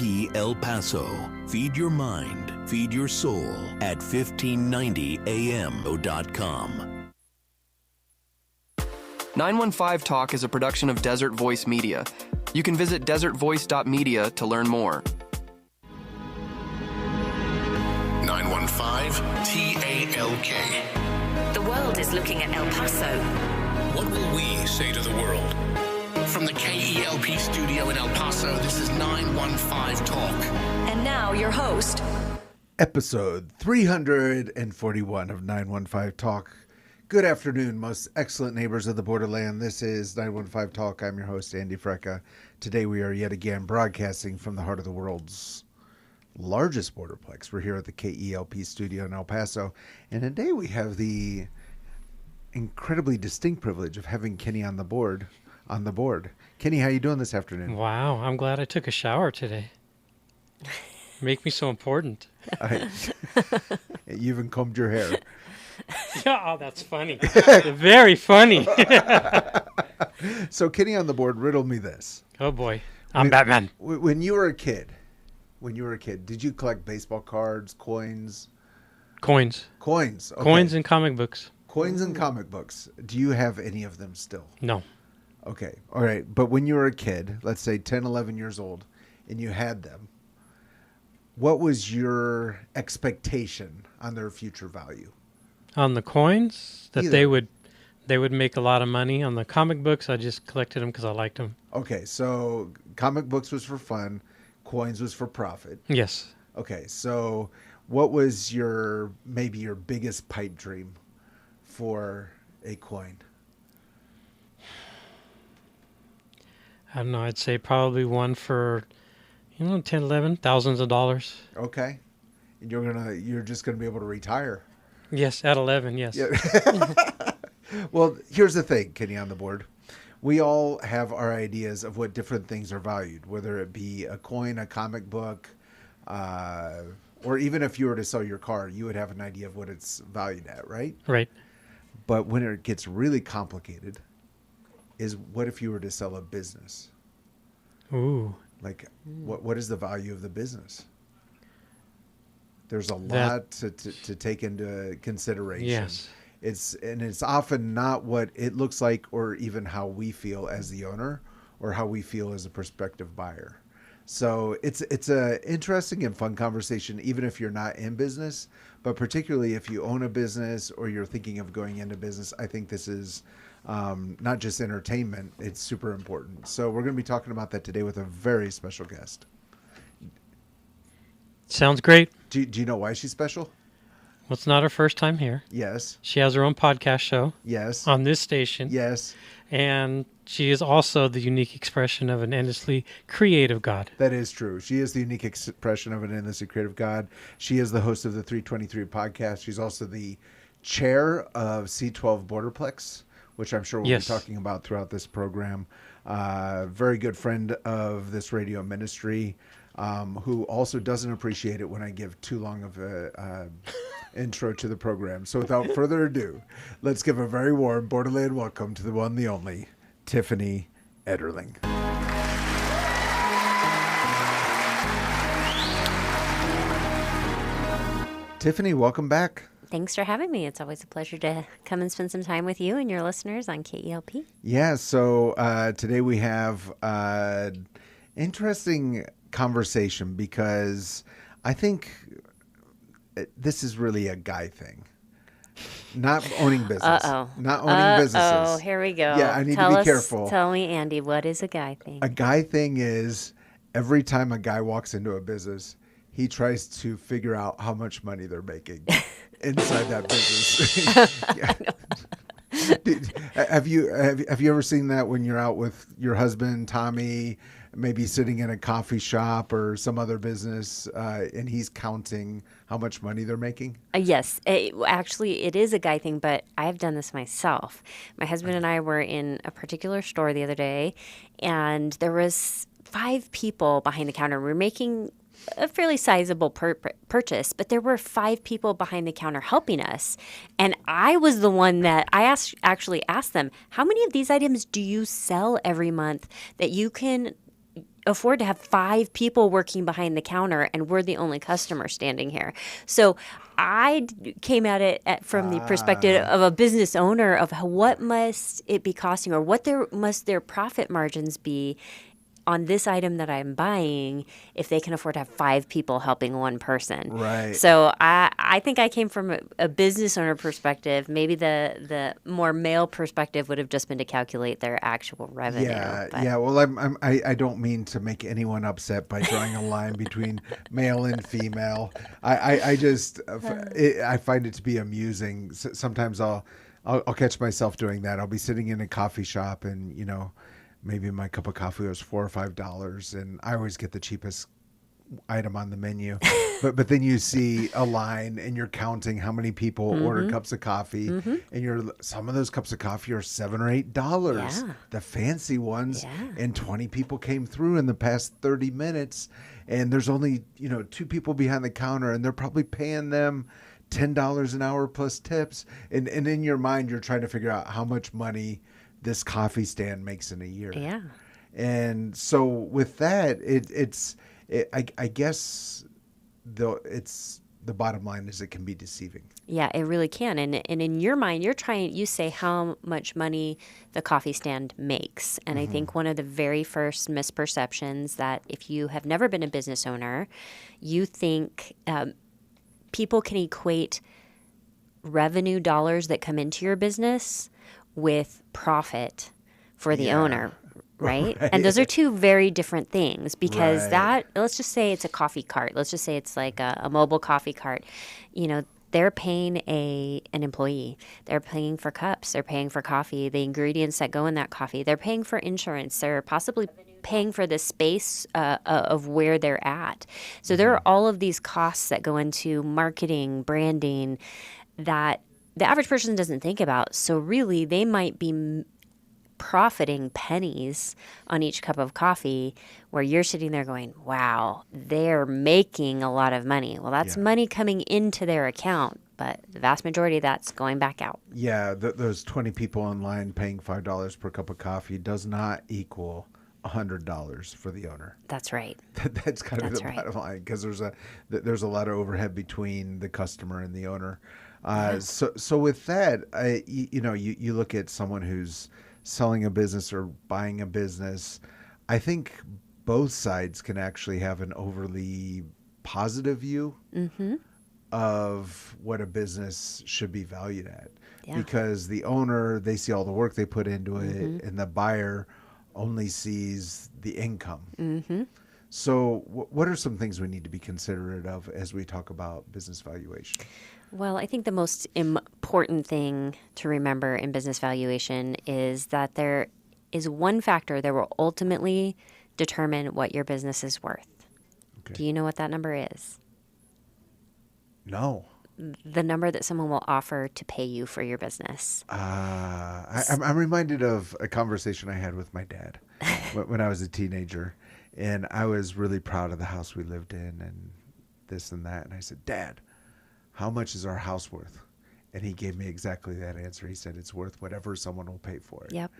K-E-L-P El Paso. Feed your mind, feed your soul at 1590am.com. 915 Talk is a production of Desert Voice Media. You can visit desertvoice.media to learn more. 915 TALK. The world is looking at El Paso. What will we say to the world? From the KELP studio in El Paso, this is 915 Talk. And now your host, Episode 341 of 915 Talk. Good afternoon, most excellent neighbors of the borderland. This is 915 Talk. I'm your host, Andy Frecka. Today we are yet again broadcasting from the heart of the world's largest borderplex. We're here at the KELP studio in El Paso. And today we have the incredibly distinct privilege of having Kenny on the board. Kenny, how you doing this afternoon? Wow, I'm glad I took a shower today. Make me so important. You even combed your hair. Oh, that's funny. Very funny. So Kenny on the board, riddle me this. Oh boy, I'm Batman. When you were a kid, did you collect baseball cards, coins? Coins. Coins. Okay. Coins and comic books. Coins and comic books. Do you have any of them still? No. Okay. All right. But when you were a kid, let's say 10, 11 years old, and you had them, what was your expectation on their future value? On the coins, that Either. they would make a lot of money. On the comic books, I just collected them because I liked them. Okay. So comic books was for fun. Coins was for profit. Yes. Okay. So what was maybe your biggest pipe dream for a coin? I don't know. I'd say probably one for, 10, 11, thousands of dollars. Okay. And you're just gonna be able to retire. Yes, at 11, yes. Yeah. Well, here's the thing, Kenny on the board. We all have our ideas of what different things are valued, whether it be a coin, a comic book, or even if you were to sell your car, you would have an idea of what it's valued at, right? Right. But when it gets really complicated, is what if you were to sell a business? Ooh. Like, what is the value of the business? There's a lot to take into consideration. Yes. It's often not what it looks like or even how we feel as the owner or how we feel as a prospective buyer. So it's a interesting and fun conversation, even if you're not in business, but particularly if you own a business or you're thinking of going into business. I think this is not just entertainment, it's super important. So we're going to be talking about that today with a very special guest. Sounds great. Do you know why she's special? Well, it's not her first time here. Yes. She has her own podcast show. Yes. On this station. Yes. And she is also the unique expression of an endlessly creative God. That is true. She is the unique expression of an endlessly creative God. She is the host of the 323 podcast. She's also the chair of C12 Borderplex, which I'm sure we'll be talking about throughout this program. Very good friend of this radio ministry, who also doesn't appreciate it when I give too long of a intro to the program. So without further ado, let's give a very warm Borderland welcome to the one, the only, Tiffany Etterling. Tiffany, welcome back. Thanks for having me. It's always a pleasure to come and spend some time with you and your listeners on KELP. Yeah, so today we have an interesting conversation because I think this is really a guy thing. Not owning business. Not owning businesses. Oh, here we go. Yeah, I need to be careful. Tell me, Andy, what is a guy thing? A guy thing is every time a guy walks into a business, he tries to figure out how much money they're making inside that business. Have you ever seen that when you're out with your husband, Tommy, maybe sitting in a coffee shop or some other business, and he's counting how much money they're making? Yes. Actually, it is a guy thing, but I've done this myself. My husband and I were in a particular store the other day, and there was 5 people behind the counter. We're making a fairly sizable purchase, but there were 5 people behind the counter helping us. And I was the one that I actually asked them, how many of these items do you sell every month that you can afford to have 5 people working behind the counter and we're the only customer standing here. So I came at it from the perspective of a business owner of what must it be costing, or what must their profit margins be on this item that I'm buying if they can afford to have 5 people helping one person. Right. So I think I came from a business owner perspective. Maybe the more male perspective would have just been to calculate their actual revenue. Yeah. Well, I don't mean to make anyone upset by drawing a line between male and female. I just I find it to be amusing. Sometimes I'll catch myself doing that. I'll be sitting in a coffee shop and, maybe my cup of coffee was $4 or $5, and I always get the cheapest item on the menu. but then you see a line and you're counting how many people order cups of coffee, and some of those cups of coffee are $7 or $8. Yeah. The fancy ones, Yeah. and 20 people came through in the past 30 minutes, and there's only 2 people behind the counter, and they're probably paying them $10 an hour plus tips. And in your mind, you're trying to figure out how much money this coffee stand makes in a year. Yeah. And so with that, I guess the bottom line is it can be deceiving. Yeah, it really can. And in your mind, you say how much money the coffee stand makes. And I think one of the very first misperceptions that if you have never been a business owner, you think people can equate revenue dollars that come into your business with profit for the owner, right? And those are 2 very different things, because let's just say it's a coffee cart. Let's just say it's like a mobile coffee cart. They're paying an employee. They're paying for cups. They're paying for coffee, the ingredients that go in that coffee. They're paying for insurance. They're possibly paying for the space of where they're at. So there are all of these costs that go into marketing, branding, that the average person doesn't think about. So really, they might be profiting pennies on each cup of coffee, where you're sitting there going, wow, they're making a lot of money. Well, that's money coming into their account, but the vast majority of that's going back out. Yeah, those 20 people online paying $5 per cup of coffee does not equal $100 for the owner. That's right. That's kind of the bottom line, because there's a lot of overhead between the customer and the owner. So with that, you look at someone who's selling a business or buying a business. I think both sides can actually have an overly positive view of what a business should be valued at, because the owner, they see all the work they put into it, and the buyer only sees the income. So what are some things we need to be considerate of as we talk about business valuation? Well, I think the most important thing to remember in business valuation is that there is one factor that will ultimately determine what your business is worth. Okay. Do you know what that number is? No. The number that someone will offer to pay you for your business. I'm reminded of a conversation I had with my dad when I was a teenager, and I was really proud of the house we lived in and this and that. And I said, Dad, how much is our house worth? And he gave me exactly that answer. He said, it's worth whatever someone will pay for it. Yep.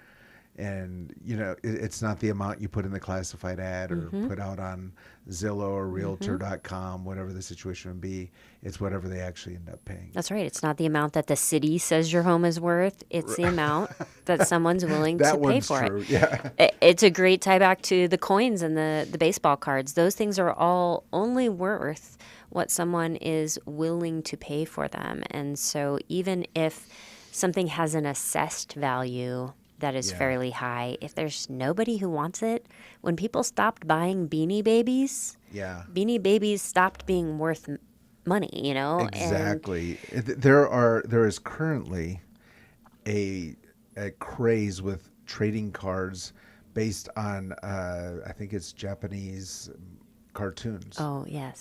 And, it's not the amount you put in the classified ad or put out on Zillow or Realtor.com, whatever the situation would be. It's whatever they actually end up paying. That's right. It's not the amount that the city says your home is worth. It's the amount that someone's willing to pay for true. it. Yeah. It's a great tie back to the coins and the baseball cards. Those things are all only worth what someone is willing to pay for them. And so even if something has an assessed value that is fairly high, if there's nobody who wants it, when people stopped buying Beanie Babies, Beanie Babies stopped being worth money, Exactly. There is currently a craze with trading cards based on I think it's Japanese cartoons. Oh yes,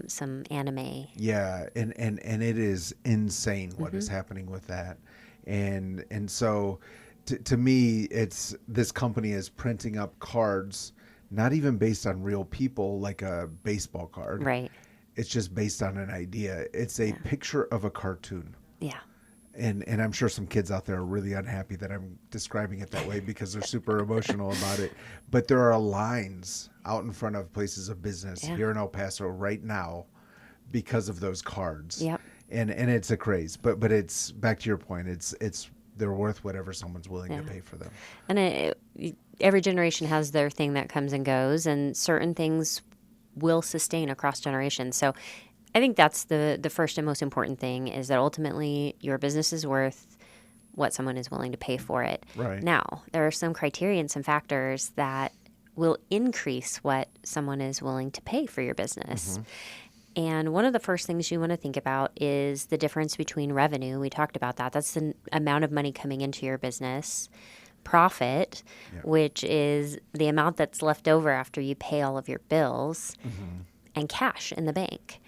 some anime. Yeah, and it is insane what is happening with that, and so to me, it's this company is printing up cards, not even based on real people like a baseball card. Right. It's just based on an idea. It's a picture of a cartoon. Yeah. and I'm sure some kids out there are really unhappy that I'm describing it that way because they're super emotional about it. But there are lines out in front of places of business here in El Paso right now because of those cards. Yep. And it's a craze. But it's back to your point. It's they're worth whatever someone's willing to pay for them. And every generation has their thing that comes and goes, and certain things will sustain across generations. So I think that's the first and most important thing, is that ultimately your business is worth what someone is willing to pay for it. Right. Now, there are some criteria and some factors that will increase what someone is willing to pay for your business. And one of the first things you want to think about is the difference between revenue. We talked about that. That's the amount of money coming into your business. Profit, which is the amount that's left over after you pay all of your bills, and cash in the bank.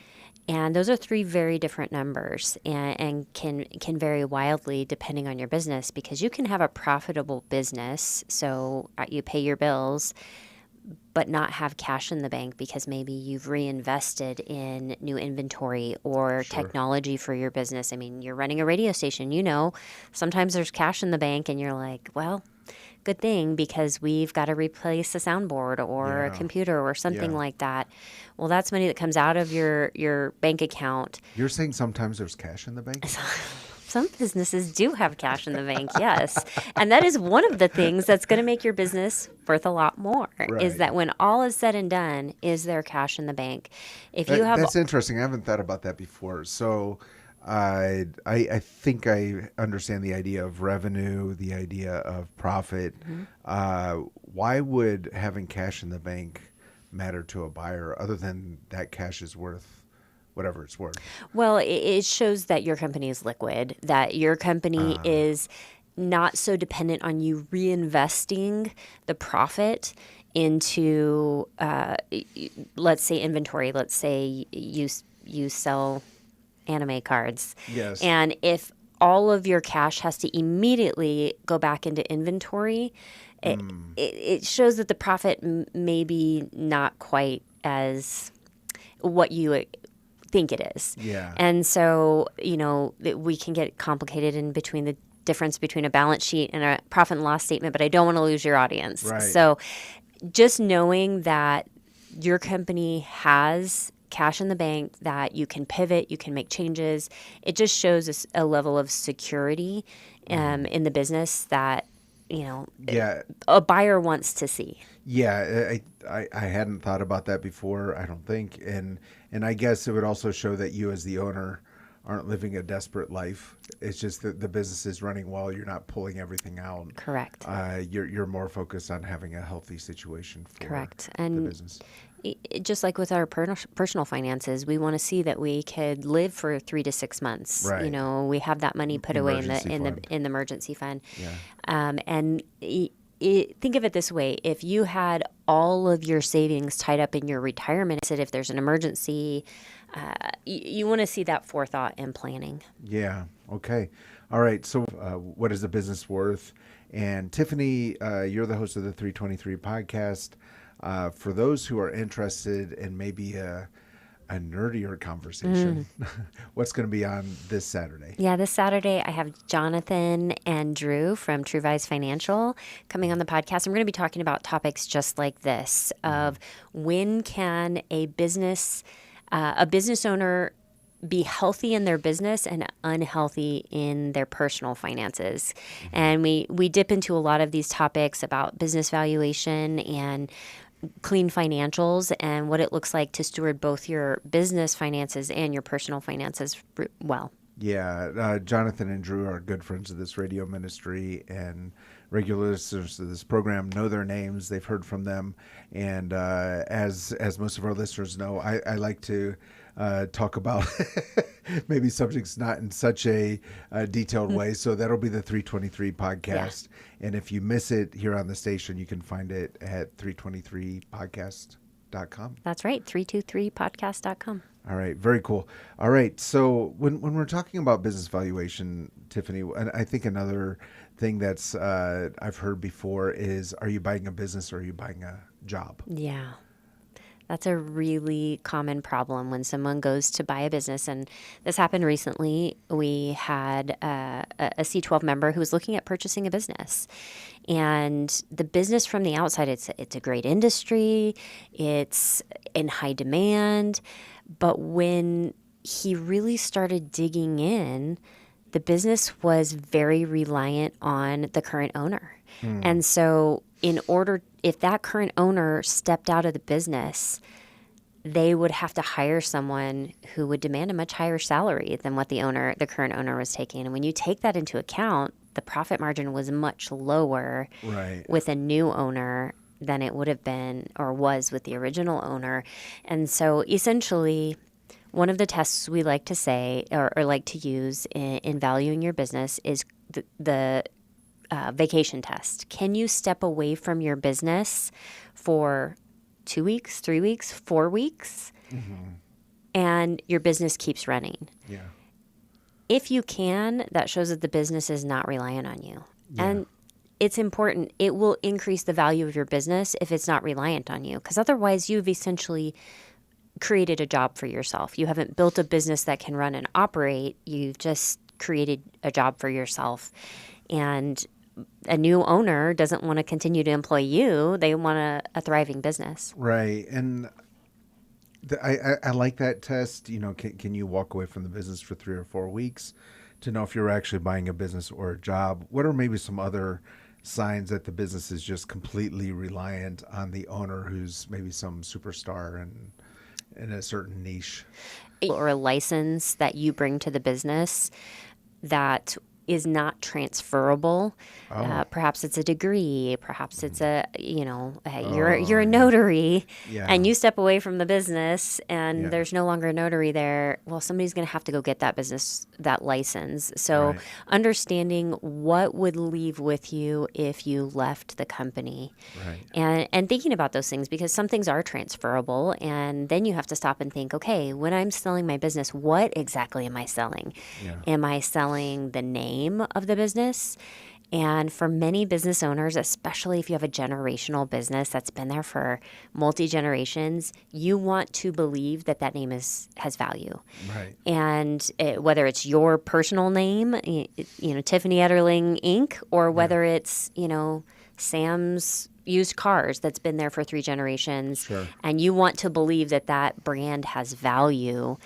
And those are three very different numbers, and can vary wildly depending on your business, because you can have a profitable business, so you pay your bills, but not have cash in the bank because maybe you've reinvested in new inventory or technology for your business. I mean, you're running a radio station, sometimes there's cash in the bank and you're like, well, good thing, because we've got to replace a soundboard or a computer or something like that. Well, that's money that comes out of your bank account. You're saying sometimes there's cash in the bank? Some businesses do have cash in the bank, yes. And that is one of the things that's going to make your business worth a lot more, is that when all is said and done, is there cash in the bank? That's interesting. I haven't thought about that before. So I think I understand the idea of revenue, the idea of profit. Why would having cash in the bank matter to a buyer, other than that cash is worth whatever it's worth? Well, it shows that your company is liquid, that your company is not so dependent on you reinvesting the profit into, let's say, inventory. Let's say you sell anime cards. Yes. And if all of your cash has to immediately go back into inventory, it shows that the profit may be not quite as what you think it is. Yeah. And so, we can get complicated in between the difference between a balance sheet and a profit and loss statement, but I don't want to lose your audience. Right. So just knowing that your company has cash in the bank, that you can pivot, you can make changes, it just shows a level of security in the business that, a buyer wants to see. Yeah, I hadn't thought about that before, I don't think. And I guess it would also show that you as the owner aren't living a desperate life. It's just that the business is running well. You're not pulling everything out. Correct. You're more focused on having a healthy situation for the business. Just like with our personal finances, we want to see that we could live for 3 to 6 months. Right. We have that money put away in the emergency fund. Yeah. And think of it this way: if you had all of your savings tied up in your retirement, so if there's an emergency, you want to see that forethought and planning. Yeah. Okay. All right. So, what is the business worth? And Tiffany, you're the host of the 323 podcast. For those who are interested in maybe a nerdier conversation, what's going to be on this Saturday? Yeah, this Saturday I have Jonathan and Drew from TrueVise Financial coming on the podcast. I'm going to be talking about topics just like this, of when can a business owner be healthy in their business and unhealthy in their personal finances. And we dip into a lot of these topics about business valuation and clean financials and what it looks like to steward both your business finances and your personal finances well. Yeah, Jonathan and Drew are good friends of this radio ministry, and regular listeners to this program know their names. They've heard from them, and as most of our listeners know, I like to talk about maybe subjects not in such a detailed way. So that'll be the 323 podcast. Yeah. And if you miss it here on the station, you can find it at 323podcast.com. That's right, 323podcast.com. All right, very cool. All right, so when we're talking about business valuation, Tiffany, and I think another thing that's I've heard before is, are you buying a business or are you buying a job? Yeah. That's a really common problem when someone goes to buy a business. And this happened recently. We had a C12 member who was looking at purchasing a business. And the business from the outside, it's a great industry. It's in high demand. But when he really started digging in, the business was very reliant on the current owner. And so if that current owner stepped out of the business, they would have to hire someone who would demand a much higher salary than what the current owner was taking. And when you take that into account, the profit margin was much lower with a new owner than it would have been or was with the original owner. And so essentially, one of the tests we like to say or like to use in valuing your business is the vacation test. Can you step away from your business for 2 weeks, 3 weeks, 4 weeks, and your business keeps running? Yeah. If you can, that shows that the business is not reliant on you. Yeah. And it's important. It will increase the value of your business if it's not reliant on you, because otherwise you've essentially created a job for yourself. You haven't built a business that can run and operate. You've just created a job for yourself. And a new owner doesn't want to continue to employ you. They want a thriving business. Right. And I like that test. You know, can you walk away from the business for 3 or 4 weeks to know if you're actually buying a business or a job? What are maybe some other signs that the business is just completely reliant on the owner who's maybe some superstar and in a certain niche? Or a license that you bring to the business that is not transferable. Perhaps it's a degree. Perhaps it's you're a notary, and you step away from the business, and there's no longer a notary there. Well, somebody's going to have to go get that license. So understanding what would leave with you if you left the company, and thinking about those things, because some things are transferable, and then you have to stop and think, okay, when I'm selling my business, what exactly am I selling? Am I selling the name of the business? And for many business owners, especially if you have a generational business that's been there for multi-generations, you want to believe that name has value. Right. And whether it's your personal name, Tiffany Etterling Inc., or whether it's, Sam's Used Cars that's been there for 3 generations, and you want to believe that brand has value.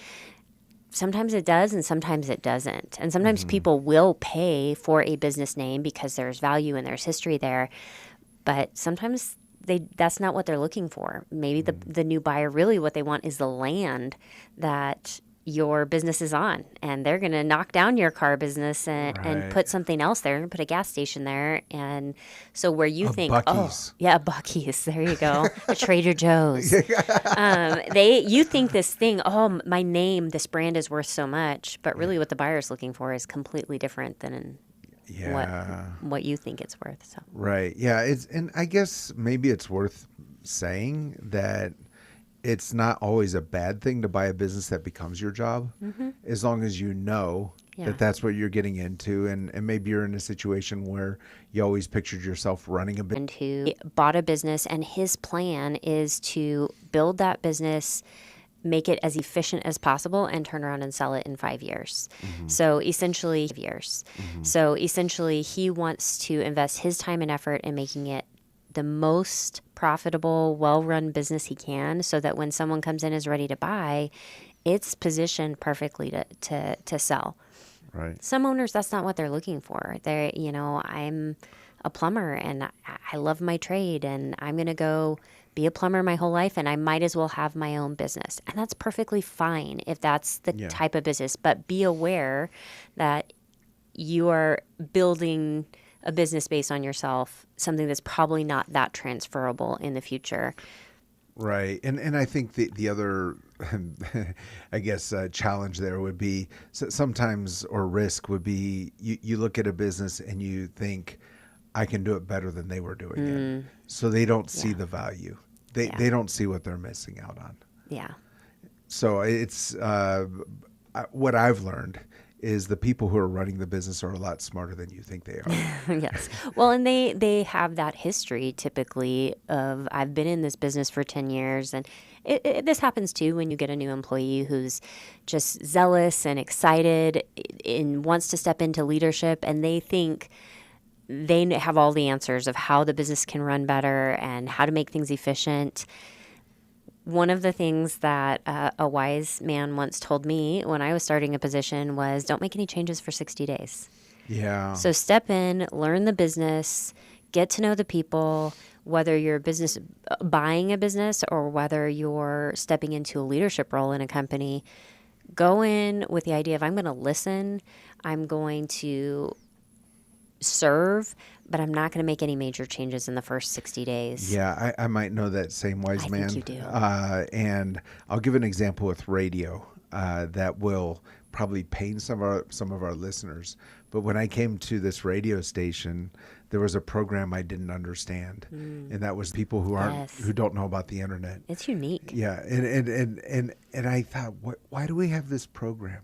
Sometimes it does and sometimes it doesn't. And sometimes people will pay for a business name because there's value and there's history there. But sometimes that's not what they're looking for. Maybe the new buyer, really what they want is the land that your business is on. And they're going to knock down your car business and put something else there and put a gas station there. And so where you think, Buc-ee's. Buc-ee's, there you go, a Trader Joe's. You think this thing, my name, this brand is worth so much. But really what the buyer's looking for is completely different than what you think it's worth. So. Right. Yeah. And I guess maybe it's worth saying that it's not always a bad thing to buy a business that becomes your job, as long as you know that that's what you're getting into. And maybe you're in a situation where you always pictured yourself running a business. And who bought a business, and his plan is to build that business, make it as efficient as possible, and turn around and sell it in 5 years. So essentially, he wants to invest his time and effort in making it the most profitable, well-run business he can, so that when someone comes in and is ready to buy, it's positioned perfectly to sell. Right. Some owners, that's not what they're looking for. I'm a plumber and I love my trade, and I'm going to go be a plumber my whole life, and I might as well have my own business. And that's perfectly fine if that's the type of business. But be aware that you are building a business based on yourself, something that's probably not that transferable in the future. Right. And I think the other, I guess, challenge there would be sometimes, or risk would be, you look at a business and you think, I can do it better than they were doing it. So they don't see the value. They don't see what they're missing out on. Yeah. So it's what I've learned is the people who are running the business are a lot smarter than you think they are. Yes. Well, and they have that history typically of, I've been in this business for 10 years. And this happens too when you get a new employee who's just zealous and excited and wants to step into leadership, and they think they have all the answers of how the business can run better and how to make things efficient. One of the things that a wise man once told me when I was starting a position was, don't make any changes for 60 days. Yeah. So step in, learn the business, get to know the people, whether you're buying a business or whether you're stepping into a leadership role in a company. Go in with the idea of, I'm going to listen, I'm going to serve, but I'm not going to make any major changes in the first 60 days. Yeah, I might know that same wise man. think you do. And I'll give an example with radio that will probably pain some of our listeners. But when I came to this radio station, there was a program I didn't understand, and that was people who don't know about the internet. It's unique. Yeah, and I thought, why do we have this program?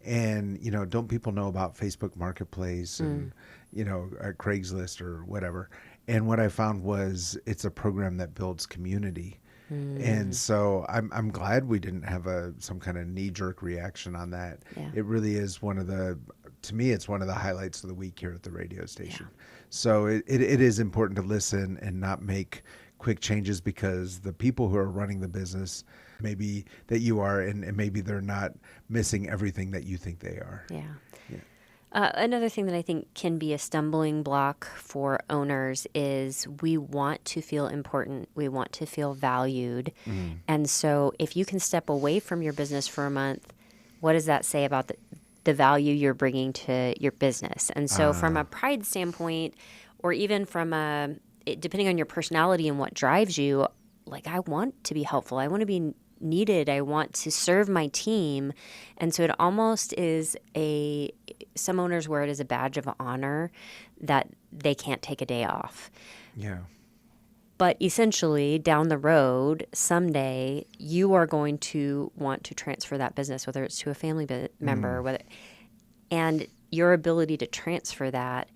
And don't people know about Facebook Marketplace and Craigslist or whatever? And what I found was it's a program that builds community. And so I'm glad we didn't have some kind of knee-jerk reaction on that. Yeah. It really is to me, it's one of the highlights of the week here at the radio station. Yeah. So it is important to listen and not make quick changes, because the people who are running the business, maybe that you are, and maybe they're not missing everything that you think they are. Yeah. Another thing that I think can be a stumbling block for owners is we want to feel important. We want to feel valued. And so if you can step away from your business for a month, what does that say about the value you're bringing to your business? And so from a pride standpoint, or even from depending on your personality and what drives you, like, I want to be helpful. I want to be needed. I want to serve my team. And so it almost is some owners wear it as a badge of honor that they can't take a day off. Yeah. But essentially, down the road, someday, you are going to want to transfer that business, whether it's to a family member, and your ability to transfer that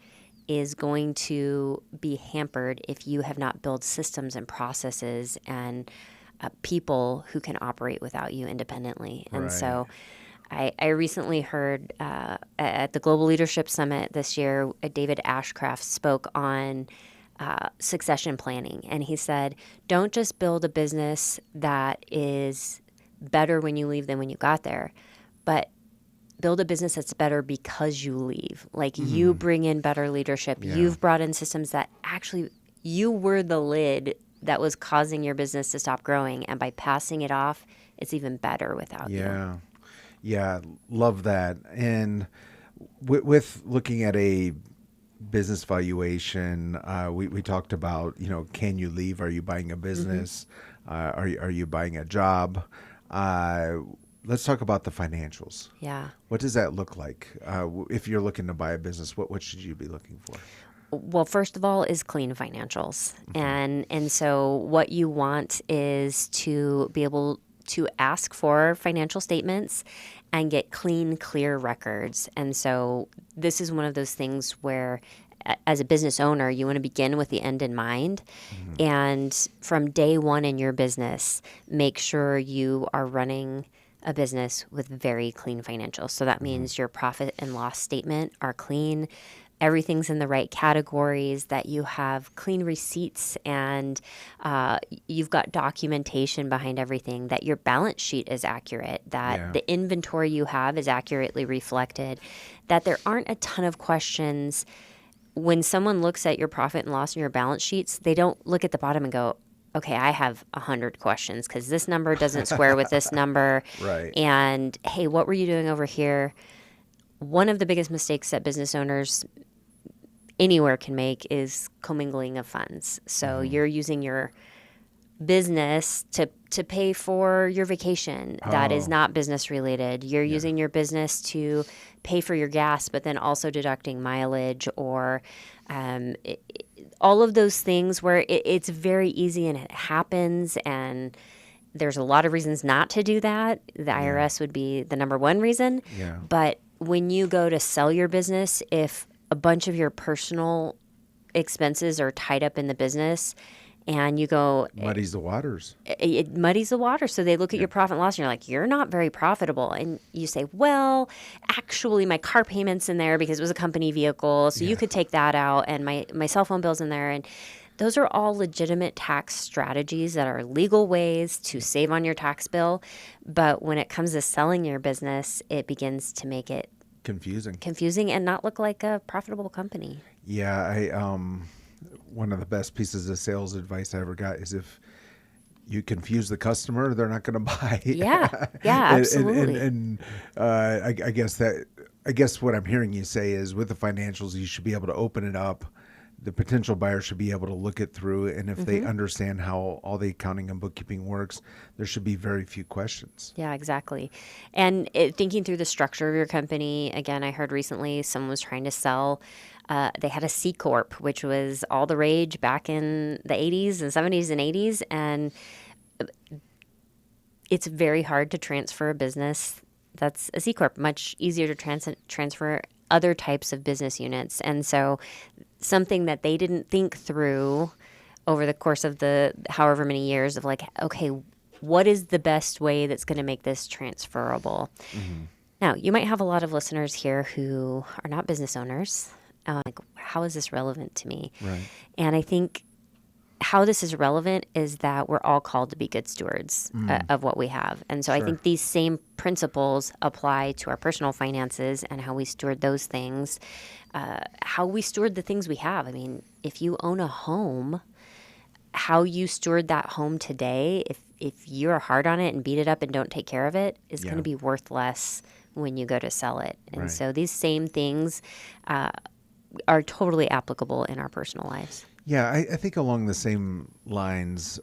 is going to be hampered if you have not built systems and processes and people who can operate without you independently. And so I recently heard at the Global Leadership Summit this year, David Ashcraft spoke on succession planning. And he said, don't just build a business that is better when you leave than when you got there, but build a business that's better because you leave. Like, you bring in better leadership. Yeah. You've brought in systems that actually you were the lid that was causing your business to stop growing. And by passing it off, it's even better without you. Yeah, love that. And with looking at a business valuation, we talked about, can you leave? Are you buying a business? Are you buying a job? Let's talk about the financials. Yeah. What does that look like? If you're looking to buy a business, what should you be looking for? Well, first of all, is clean financials. And so what you want is to be able to ask for financial statements and get clean, clear records. And so this is one of those things where, as a business owner, you want to begin with the end in mind. And from day one in your business, make sure you are running a business with very clean financials. So that means your profit and loss statement are clean. Everything's in the right categories, that you have clean receipts, and you've got documentation behind everything, that your balance sheet is accurate, that the inventory you have is accurately reflected, that there aren't a ton of questions. When someone looks at your profit and loss and your balance sheets, they don't look at the bottom and go, okay, I have 100 questions because this number doesn't square with this number. Right. And, hey, what were you doing over here? One of the biggest mistakes that business owners anywhere can make is commingling of funds. So you're using your business to pay for your vacation. That is not business related. You're using your business to pay for your gas, but then also deducting mileage or all of those things where it's very easy and it happens, and there's a lot of reasons not to do that. The IRS would be the number one reason. Yeah. But when you go to sell your business, if a bunch of your personal expenses are tied up in the business and you go, Muddies the waters. it muddies the water. So they look at your profit and loss and you're like, you're not very profitable. And you say, well, actually my car payment's in there because it was a company vehicle. So you could take that out, and my cell phone bill's in there. And those are all legitimate tax strategies that are legal ways to save on your tax bill. But when it comes to selling your business, it begins to make it confusing and not look like a profitable company. Yeah, one of the best pieces of sales advice I ever got is if you confuse the customer, they're not going to buy. Yeah, absolutely. And I guess what I'm hearing you say is with the financials, you should be able to open it up. The potential buyer should be able to look it through, and if they understand how all the accounting and bookkeeping works, there should be very few questions. Yeah, exactly. And thinking through the structure of your company, again, I heard recently someone was trying to sell. They had a C Corp, which was all the rage back in the 80s and 70s and 80s. And it's very hard to transfer a business that's a C Corp, much easier to transfer other types of business units. And so something that they didn't think through over the course of the however many years of like, okay, what is the best way that's going to make this transferable? Now, you might have a lot of listeners here who are not business owners. Like, how is this relevant to me? Right. And I think how this is relevant is that we're all called to be good stewards of what we have. And so I think these same principles apply to our personal finances and how we steward those things, how we steward the things we have. I mean, if you own a home, how you steward that home today, if you're hard on it and beat it up and don't take care of it, is going to be worth less when you go to sell it. And so these same things are totally applicable in our personal lives. Yeah, I think along the same lines,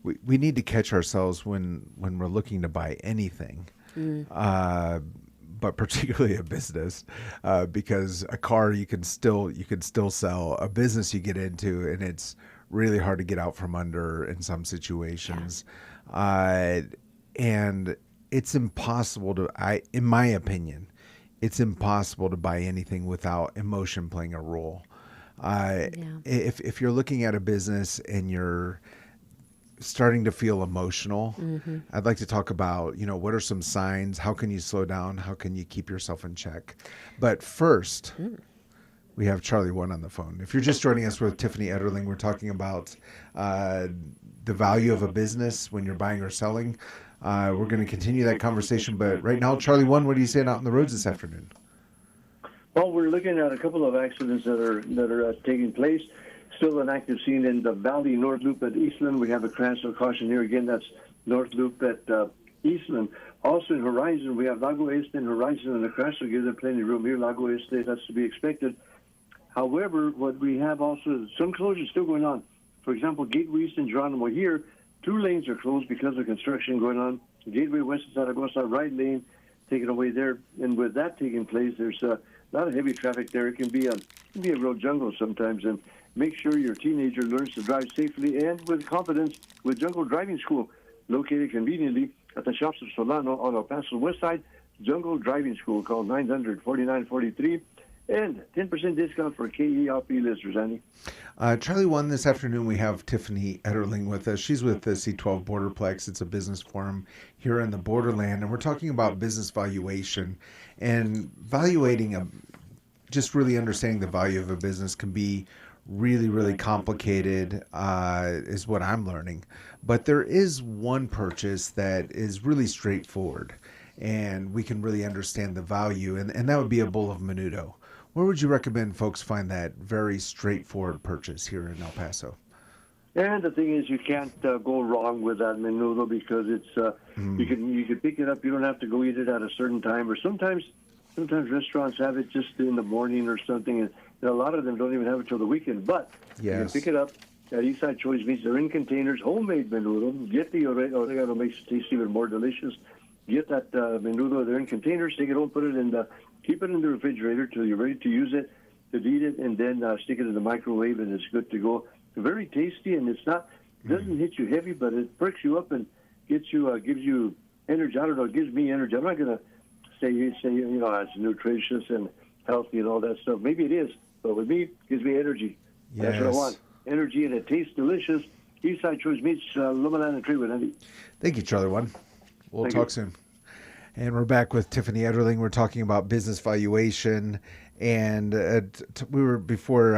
we need to catch ourselves when we're looking to buy anything, but particularly a business, because a car you can still sell. A business you get into, and it's really hard to get out from under in some situations, and it's impossible to. In my opinion, it's impossible to buy anything without emotion playing a role. If you're looking at a business and you're starting to feel emotional, I'd like to talk about, what are some signs? How can you slow down? How can you keep yourself in check? But first, we have Charlie One on the phone. If you're just joining us with Tiffany Etterling, we're talking about the value of a business when you're buying or selling. We're going to continue that conversation, but right now, Charlie One, what are you saying out on the roads this afternoon? Well, we're looking at a couple of accidents that are taking place. Still an active scene in the Valley North Loop at Eastland. We have a crash of caution here. Again, that's North Loop at Eastland. Also in Horizon, we have Lago Este and Horizon, and the crash will give them plenty of room here. Lago Este, that's to be expected. However, what we have also, some closures still going on. For example, Gateway East and Geronimo here, 2 lanes are closed because of construction going on. Gateway West and Zaragoza, right lane taken away there. And with that taking place, there's a lot of heavy traffic there. It can be a real jungle sometimes. And make sure your teenager learns to drive safely and with confidence with Jungle Driving School, located conveniently at the shops of Solano on El Paso West Side. Jungle Driving School, called 900-4943. And 10% discount for KELP listeners, Andy. Charlie One, this afternoon we have Tiffany Etterling with us. She's with the C12 Borderplex. It's a business forum here in the Borderland, and we're talking about business valuation. And just really understanding the value of a business can be really, really complicated, is what I'm learning. But there is one purchase that is really straightforward, and we can really understand the value, and that would be a bull of menudo. Where would you recommend folks find that very straightforward purchase here in El Paso? And the thing is, you can't go wrong with that menudo because it's you can pick it up. You don't have to go eat it at a certain time, or sometimes restaurants have it just in the morning or something, and a lot of them don't even have it till the weekend. But you can pick it up at Eastside Choice Meats. They're in containers, homemade menudo. Get the oregano, makes it taste even more delicious. Get that menudo. They're in containers. Take it home, put it in keep it in the refrigerator till you're ready to use it, to eat it, and then stick it in the microwave, and it's good to go. Very tasty, and it doesn't hit you heavy, but it perks you up and gives you energy. I don't know, it gives me energy. I'm not going to say it's nutritious and healthy and all that stuff. Maybe it is, but with me, it gives me energy. Yes. That's what I want. Energy, and it tastes delicious. Eastside Choice Meats, Lumalana Tree with Andy. Thank you, Charlie One. We'll Thank talk you. soon. And we're back with Tiffany Etterling. We're talking about business valuation. And we were before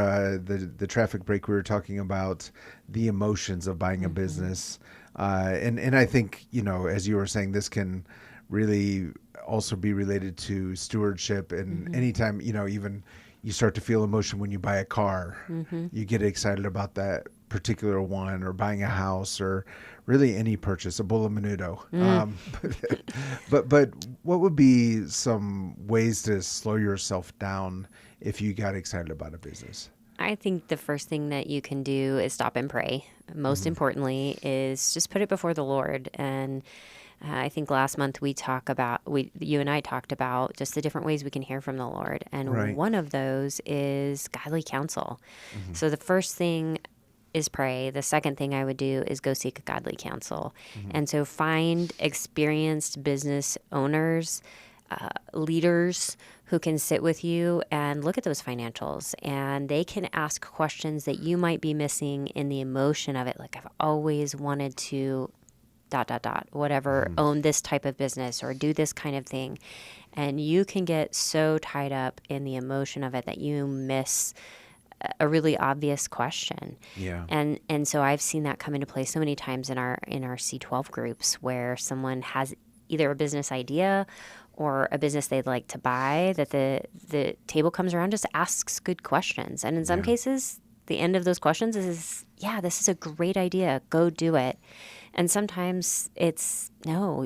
the traffic break. We were talking about the emotions of buying a business, and I think, as you were saying, this can really also be related to stewardship. And anytime even you start to feel emotion when you buy a car, you get excited about that particular one, or buying a house, or really any purchase, a bowl of menudo. But what would be some ways to slow yourself down if you got excited about a business? I think the first thing that you can do is stop and pray. Most importantly is just put it before the Lord. And I think last month you and I talked about just the different ways we can hear from the Lord. And one of those is godly counsel. So the first thing is pray. The second thing I would do is go seek godly counsel. And so find experienced business owners, leaders who can sit with you and look at those financials, and they can ask questions that you might be missing in the emotion of it. Like, I've always wanted to ... whatever, own this type of business or do this kind of thing. And you can get so tied up in the emotion of it that you miss a really obvious question. Yeah. And so I've seen that come into play so many times in our C12 groups, where someone has either a business idea or a business they'd like to buy, that the table comes around, just asks good questions. And in some cases, the end of those questions is, yeah, this is a great idea. Go do it. And sometimes it's no.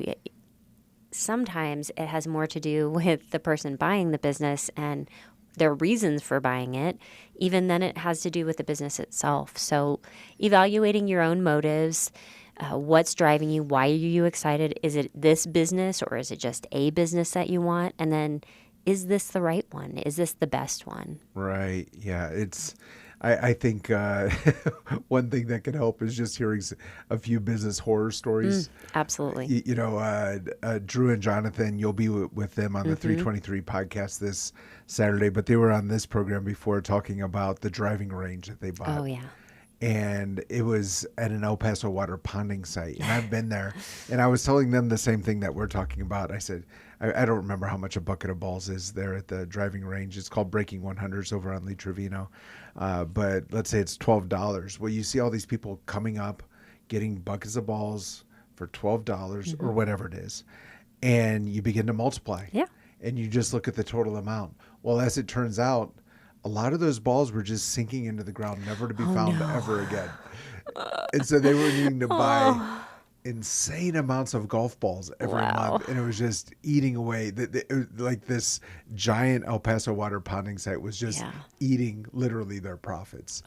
Sometimes it has more to do with the person buying the business and their reasons for buying it, even then it has to do with the business itself. So evaluating your own motives, what's driving you, why are you excited? Is it this business, or is it just a business that you want? And then, is this the right one? Is this the best one? Right. Yeah. I think one thing that can help is just hearing a few business horror stories. Absolutely. Drew and Jonathan, you'll be with them on the 323 podcast this Saturday, but they were on this program before talking about the driving range that they bought. Oh, yeah. And it was at an El Paso water ponding site. And I've been there. And I was telling them the same thing that we're talking about. I said, I don't remember how much a bucket of balls is there at the driving range. It's called Breaking 100s over on Lee Trevino. But let's say it's $12. Well, you see all these people coming up, getting buckets of balls for $12 or whatever it is. And you begin to multiply. Yeah. And you just look at the total amount. Well, as it turns out, a lot of those balls were just sinking into the ground, never to be found ever again. And so they were needing to buy insane amounts of golf balls every month. And it was just eating away. Like this giant El Paso water ponding site was just eating literally their profits.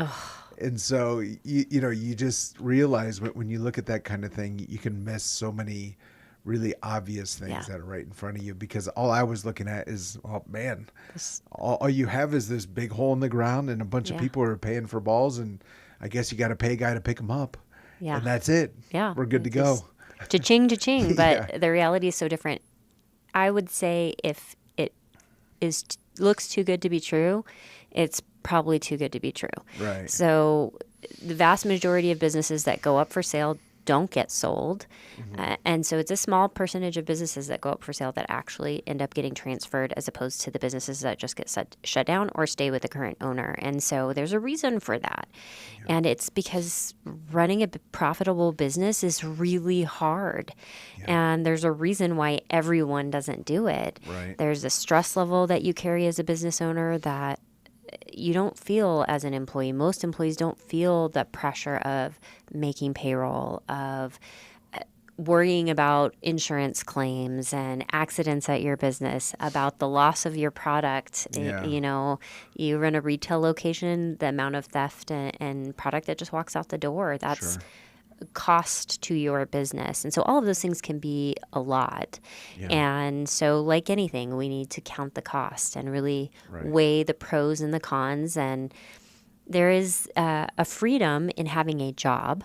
And so, you just realize when you look at that kind of thing, you can miss so many really obvious things that are right in front of you, because all I was looking at is, oh man, all you have is this big hole in the ground and a bunch of people are paying for balls, and I guess you got to pay a guy to pick them up. Yeah. And that's it. Yeah. We're good to go. Cha-ching, cha-ching. But the reality is so different. I would say if it looks too good to be true, it's probably too good to be true. Right. So the vast majority of businesses that go up for sale don't get sold. And so it's a small percentage of businesses that go up for sale that actually end up getting transferred, as opposed to the businesses that just get shut down or stay with the current owner. And so there's a reason for that. Yeah. And it's because running a profitable business is really hard. Yeah. And there's a reason why everyone doesn't do it. Right. There's a stress level that you carry as a business owner that you don't feel as an employee. Most employees don't feel the pressure of making payroll, of worrying about insurance claims and accidents at your business, about the loss of your product. Yeah. You run a retail location, the amount of theft and product that just walks out the door, that's cost to your business. And so all of those things can be a lot. Yeah. And so like anything, we need to count the cost and really weigh the pros and the cons. And there is a freedom in having a job.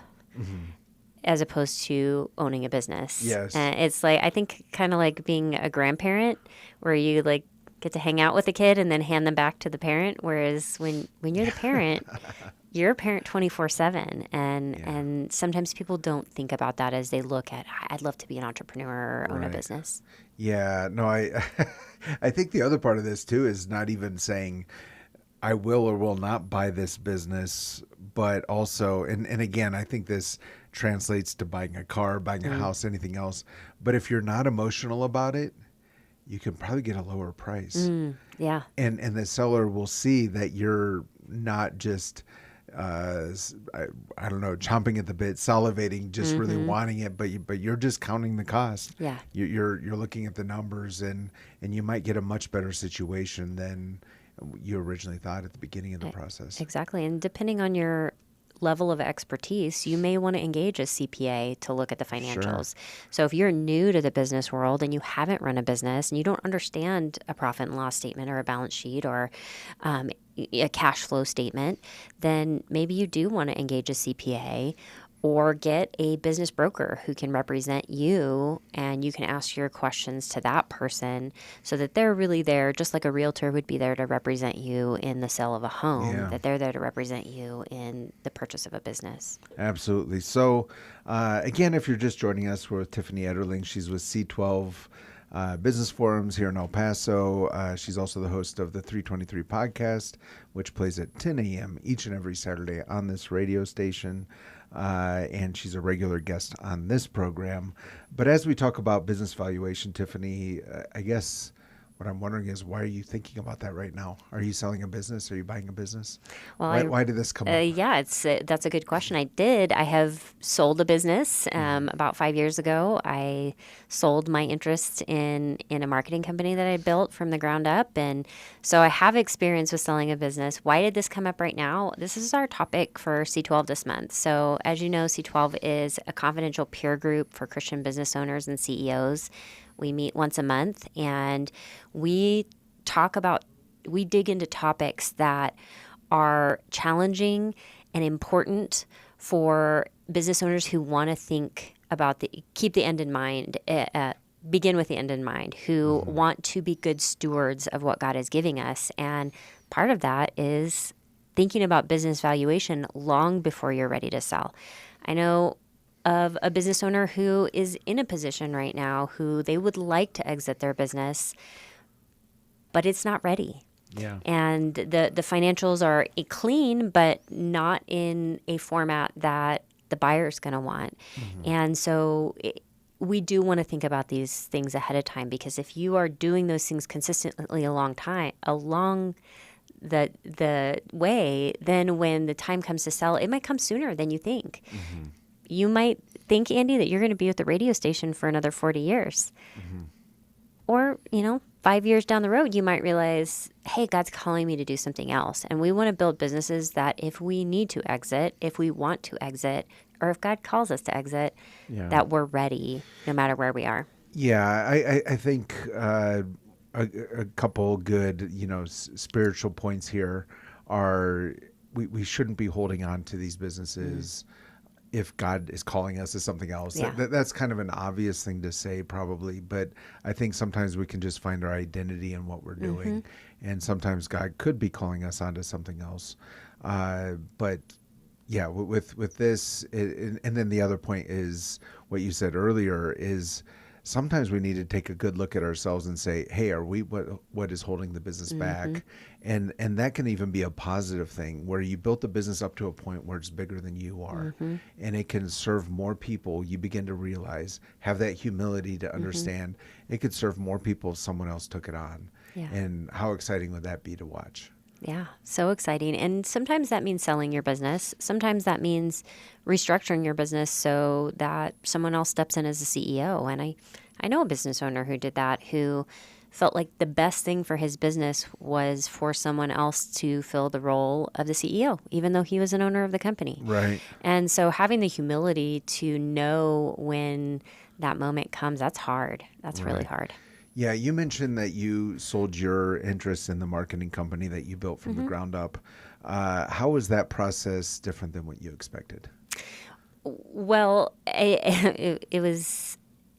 as opposed to owning a business. Yes. And it's like, I think kind of like being a grandparent where you like get to hang out with the kid and then hand them back to the parent. Whereas when you're the parent, you're a parent 24/7. And sometimes people don't think about that as they look at, I'd love to be an entrepreneur or own a business. Yeah, no, I think the other part of this too is not even saying I will or will not buy this business, but also, and again, I think this translates to buying a car, buying a house, anything else. But if you're not emotional about it, you can probably get a lower price. Yeah. And the seller will see that you're not just, I don't know, chomping at the bit, salivating, just really wanting it, but you're just counting the cost. Yeah. You're looking at the numbers, and you might get a much better situation than you originally thought at the beginning of the process. Exactly. And depending on your level of expertise, you may want to engage a CPA to look at the financials. So if you're new to the business world and you haven't run a business and you don't understand a profit and loss statement or a balance sheet or a cash flow statement, then maybe you do want to engage a CPA or get a business broker who can represent you, and you can ask your questions to that person so that they're really there, just like a realtor would be there to represent you in the sale of a home, that they're there to represent you in the purchase of a business. Absolutely. So, again, if you're just joining us, we're with Tiffany Etterling. She's with C12 Business Forums here in El Paso. She's also the host of the 323 podcast, which plays at 10 a.m. each and every Saturday on this radio station. And she's a regular guest on this program. But as we talk about business valuation, Tiffany, I guess what I'm wondering is, why are you thinking about that right now? Are you selling a business? Are you buying a business? Well, why did this come up? Yeah, that's a good question. I have sold a business about 5 years ago. I sold my interest in a marketing company that I built from the ground up. And so I have experience with selling a business. Why did this come up right now? This is our topic for C12 this month. So as you know, C12 is a confidential peer group for Christian business owners and CEOs. We meet once a month, and we dig into topics that are challenging and important for business owners who want to think about keep the end in mind, begin with the end in mind, who want to be good stewards of what God is giving us. And part of that is thinking about business valuation long before you're ready to sell. I know of a business owner who is in a position right now who they would like to exit their business, but it's not ready. Yeah. And the financials are clean, but not in a format that the buyer's going to want. And so we do want to think about these things ahead of time, because if you are doing those things consistently along the way, then when the time comes to sell, it might come sooner than you think. You might think, Andy, that you're going to be with the radio station for another 40 years. Or, 5 years down the road, you might realize, hey, God's calling me to do something else. And we want to build businesses that if we need to exit, if we want to exit, or if God calls us to exit, that we're ready no matter where we are. Yeah, I think a couple good, spiritual points here are we shouldn't be holding on to these businesses if God is calling us to something else. Yeah. That's kind of an obvious thing to say probably, but I think sometimes we can just find our identity in what we're doing. And sometimes God could be calling us onto something else. But yeah, with this, and then the other point is what you said earlier is sometimes we need to take a good look at ourselves and say, hey, are we what is holding the business back? And that can even be a positive thing, where you built the business up to a point where it's bigger than you are, and it can serve more people. You begin to realize, have that humility to understand it could serve more people if someone else took it on. Yeah. And how exciting would that be to watch? Yeah, so exciting. And sometimes that means selling your business. Sometimes that means restructuring your business so that someone else steps in as a CEO. And I know a business owner who did that, who felt like the best thing for his business was for someone else to fill the role of the CEO, even though he was an owner of the company. Right. And so having the humility to know when that moment comes, that's hard. That's really hard. Yeah, you mentioned that you sold your interest in the marketing company that you built from the ground up. How was that process different than what you expected? Well, it was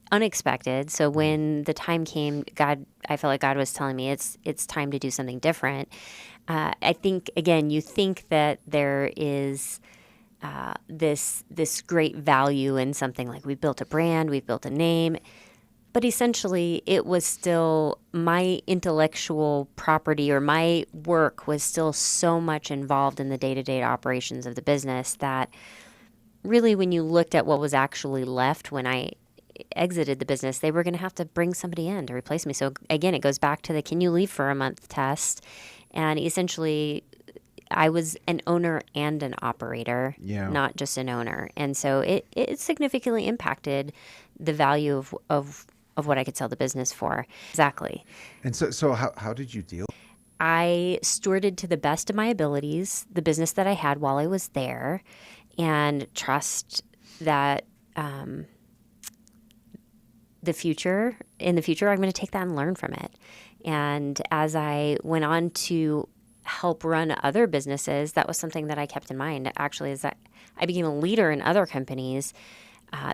unexpected. So when the time came, I felt like God was telling me it's time to do something different. I think, again, you think that there is this great value in something, like we've built a brand, we've built a name, but essentially it was still my intellectual property, or my work was still so much involved in the day-to-day operations of the business that really, when you looked at what was actually left when I exited the business, they were going to have to bring somebody in to replace me. So again, it goes back to the can you leave for a month test. And essentially, I was an owner and an operator, not just an owner. And so it significantly impacted the value of what I could sell the business for. Exactly. And so how did you deal? I stewarded to the best of my abilities the business that I had while I was there, and trust that in the future, I'm going to take that and learn from it. And as I went on to help run other businesses, that was something that I kept in mind. Actually, as I became a leader in other companies,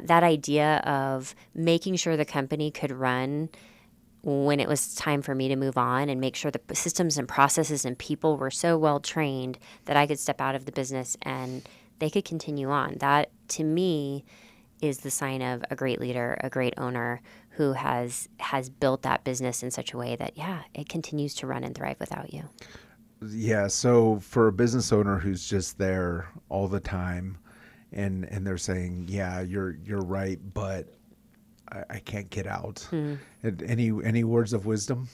that idea of making sure the company could run when it was time for me to move on, and make sure the systems and processes and people were so well trained that I could step out of the business and they could continue on. That, to me, is the sign of a great leader, a great owner who has built that business in such a way that, it continues to run and thrive without you. Yeah. So for a business owner who's just there all the time, and they're saying, you're right, but I can't get out. Any words of wisdom?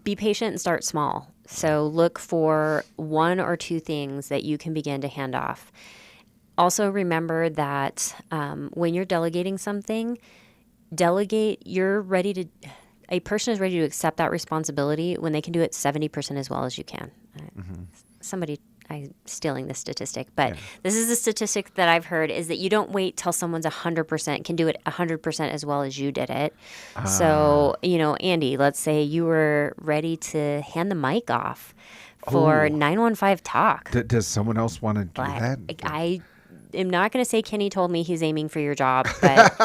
Be patient and start small. So look for one or two things that you can begin to hand off. Also remember that when you're delegating something, a person is ready to accept that responsibility when they can do it 70% as well as you can. I'm stealing this statistic, but this is the statistic that I've heard, is that you don't wait till someone's 100% can do it 100% as well as you did it. So, Andy, let's say you were ready to hand the mic off for 915 Talk. Does someone else want to do that? I am not going to say Kenny told me he's aiming for your job, but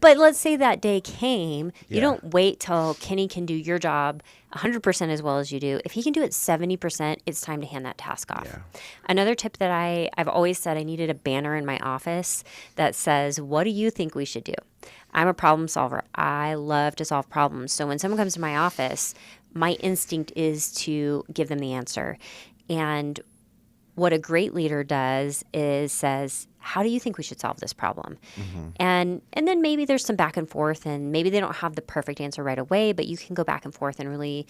but let's say that day came. You don't wait till Kenny can do your job 100% as well as you do. If he can do it 70%, it's time to hand that task off. Another tip that I've always said, I needed a banner in my office that says, what do you think we should do? I'm a problem solver. I love to solve problems. So when someone comes to my office, my instinct is to give them the answer. And what a great leader does is says, how do you think we should solve this problem? And then maybe there's some back and forth, and maybe they don't have the perfect answer right away, but you can go back and forth and really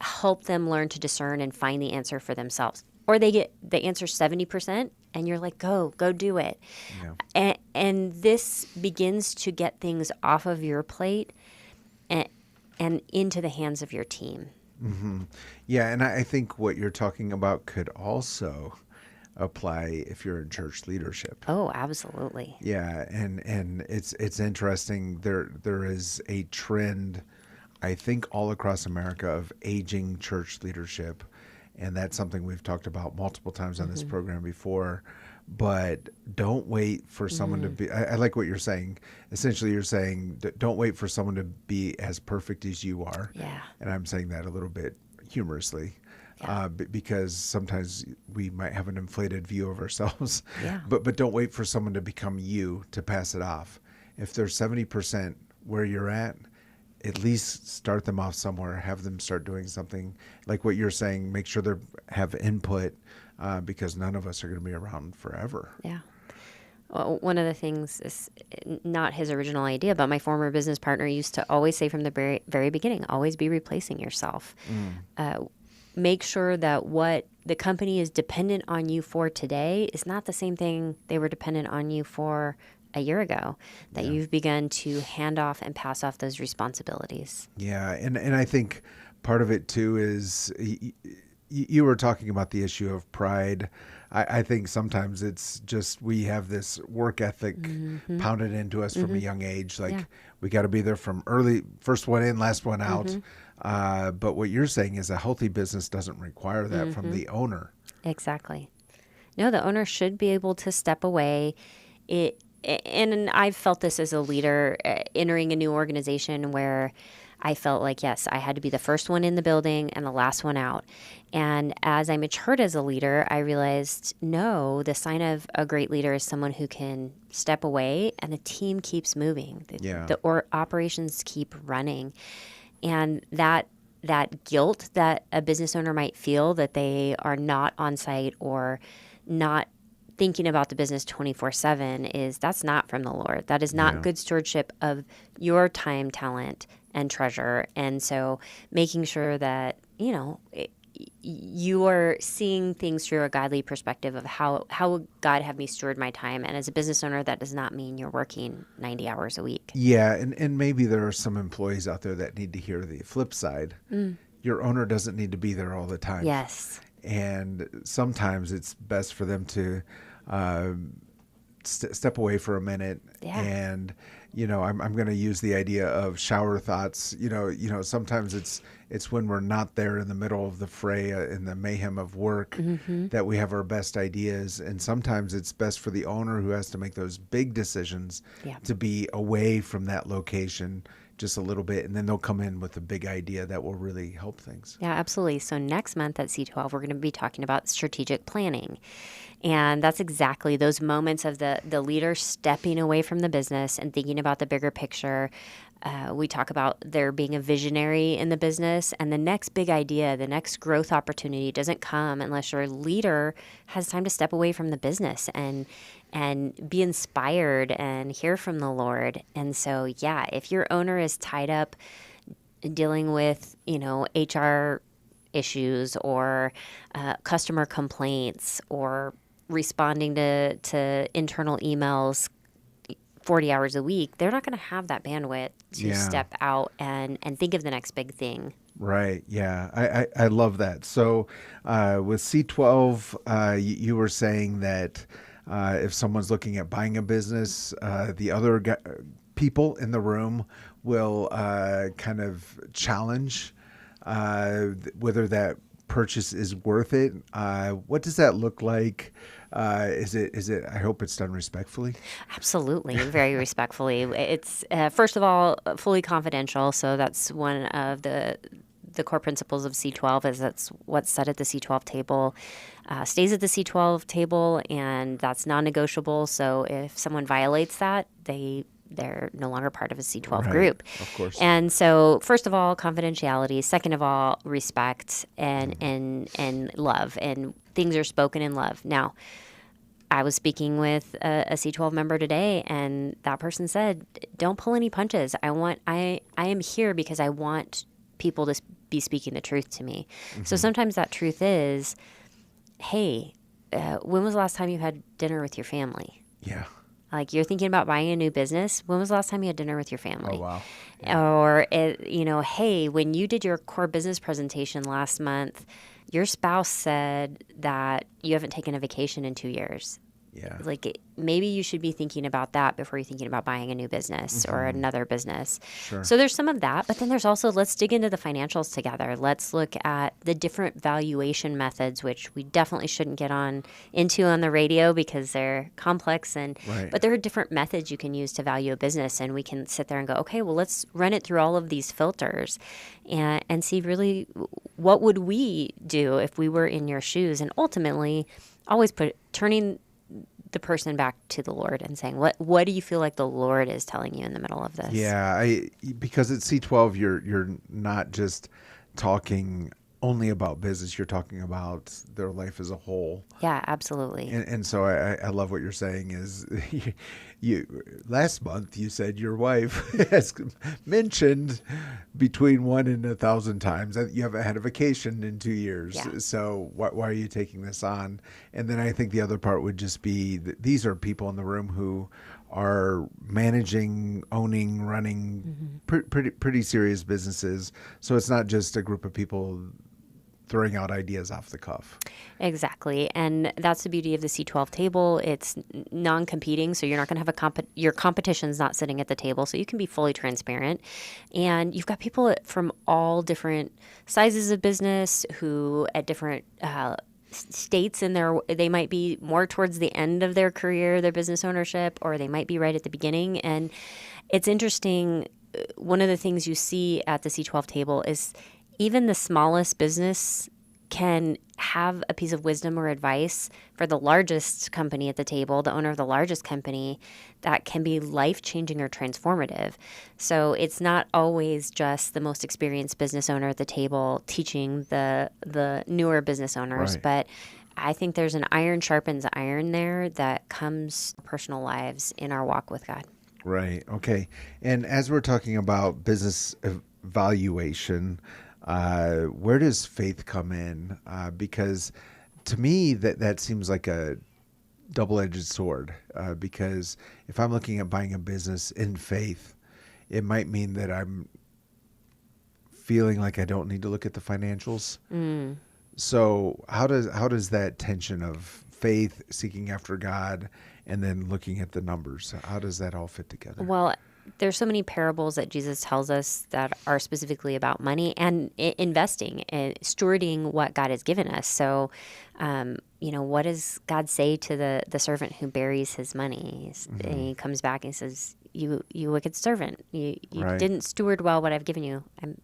help them learn to discern and find the answer for themselves. Or they get the answer 70%, and you're like, go do it. And this begins to get things off of your plate and into the hands of your team. Yeah, and I think what you're talking about could also apply if you're in church leadership. Oh, absolutely. Yeah, and it's interesting. There is a trend, I think, all across America of aging church leadership, and that's something we've talked about multiple times on this program before. But don't wait for someone to be. I like what you're saying. Essentially, you're saying don't wait for someone to be as perfect as you are. And I'm saying that a little bit humorously, because sometimes we might have an inflated view of ourselves. But don't wait for someone to become you to pass it off. If they're 70% where you're at least start them off somewhere. Have them start doing something like what you're saying. Make sure they have input. Because none of us are going to be around forever. Well, one of the things is not his original idea, but my former business partner used to always say from the very, very beginning, always be replacing yourself. Make sure that what the company is dependent on you for today is not the same thing they were dependent on you for a year ago, that you've begun to hand off and pass off those responsibilities. Yeah, and I think part of it too is... You were talking about the issue of pride. I think sometimes it's just we have this work ethic pounded into us from a young age. Like we got to be there from early, first one in, last one out. But what you're saying is a healthy business doesn't require that from the owner. Exactly. No, the owner should be able to step away. And I've felt this as a leader entering a new organization where I felt like, yes, I had to be the first one in the building and the last one out. And as I matured as a leader, I realized, no, the sign of a great leader is someone who can step away and the team keeps moving. The operations keep running. And that guilt that a business owner might feel that they are not on site or not thinking about the business 24/7 that's not from the Lord. That is not good stewardship of your time, talent, and treasure. And so making sure that, you are seeing things through a godly perspective of how would God have me steward my time. And as a business owner, that does not mean you're working 90 hours a week. Yeah. And maybe there are some employees out there that need to hear the flip side. Your owner doesn't need to be there all the time. Yes. And sometimes it's best for them to step away for a minute. And I'm going to use the idea of shower thoughts. Sometimes it's when we're not there in the middle of the fray, in the mayhem of work, that we have our best ideas. And sometimes it's best for the owner who has to make those big decisions to be away from that location just a little bit, and then they'll come in with a big idea that will really help things. Yeah, absolutely. So next month at C12, we're going to be talking about strategic planning. And that's exactly those moments of the leader stepping away from the business and thinking about the bigger picture. We talk about there being a visionary in the business, and the next big idea, the next growth opportunity doesn't come unless your leader has time to step away from the business and be inspired and hear from the Lord. And so, if your owner is tied up dealing with, HR issues or customer complaints or responding to internal emails 40 hours a week, they're not going to have that bandwidth to step out and think of the next big thing. Right. Yeah. I love that. So with C12, you were saying that if someone's looking at buying a business, the other people in the room will kind of challenge whether that purchase is worth it. What does that look like? Is it, I hope it's done respectfully. Absolutely. Very respectfully. It's, first of all, fully confidential. So that's one of the core principles of C12 is that's what's said at the C12 table, stays at the C12 table, and that's non-negotiable. So if someone violates that, they're no longer part of a C12 group. Of course. And so, first of all, confidentiality. Second of all, respect and love. And things are spoken in love. Now, I was speaking with a C12 member today, and that person said, "Don't pull any punches. I am here because I want people to be speaking the truth to me." So sometimes that truth is, "Hey, when was the last time you had dinner with your family?" Yeah. Like, you're thinking about buying a new business. When was the last time you had dinner with your family? Oh, wow. Yeah. Or, hey, when you did your core business presentation last month, your spouse said that you haven't taken a vacation in 2 years. Yeah. Like, maybe you should be thinking about that before you're thinking about buying a new business or another business. Sure. So there's some of that, but then there's also, let's dig into the financials together. Let's look at the different valuation methods, which we definitely shouldn't get into on the radio because they're complex. But there are different methods you can use to value a business, and we can sit there and go, okay, well, let's run it through all of these filters and see really what would we do if we were in your shoes, and ultimately always turning the person back to the Lord and saying, what do you feel like the Lord is telling you in the middle of this? Yeah, because at C12, you're not just talking only about business. You're talking about their life as a whole. Yeah, absolutely. And so I love what you're saying is you last month you said your wife has mentioned between 1 and 1,000 times that you haven't had a vacation in 2 years. Yeah. So why are you taking this on? And then I think the other part would just be that these are people in the room who are managing, owning, running pretty serious businesses. So it's not just a group of people throwing out ideas off the cuff. Exactly. And that's the beauty of the C12 table. It's non-competing, so you're not going to have your competition's not sitting at the table, so you can be fully transparent. And you've got people from all different sizes of business who at different states in they might be more towards the end of their career, their business ownership, or they might be right at the beginning. And it's interesting. One of the things you see at the C12 table is even the smallest business can have a piece of wisdom or advice for the largest company at the table, the owner of the largest company, that can be life-changing or transformative. So it's not always just the most experienced business owner at the table teaching the newer business owners, Right. but I think there's an iron sharpens iron there that comes personal lives in our walk with God. Right. Okay. And as we're talking about business evaluation, where does faith come in? Because to me, that seems like a double-edged sword. Because if I'm looking at buying a business in faith, it might mean that I'm feeling like I don't need to look at the financials. So how does that tension of faith, seeking after God, and then looking at the numbers, how does that all fit together? Well, there's so many parables that Jesus tells us that are specifically about money and investing and stewarding what God has given us. So, what does God say to the servant who buries his money? And he comes back and says, "You wicked servant, you Right. didn't steward well what I've given you." I'm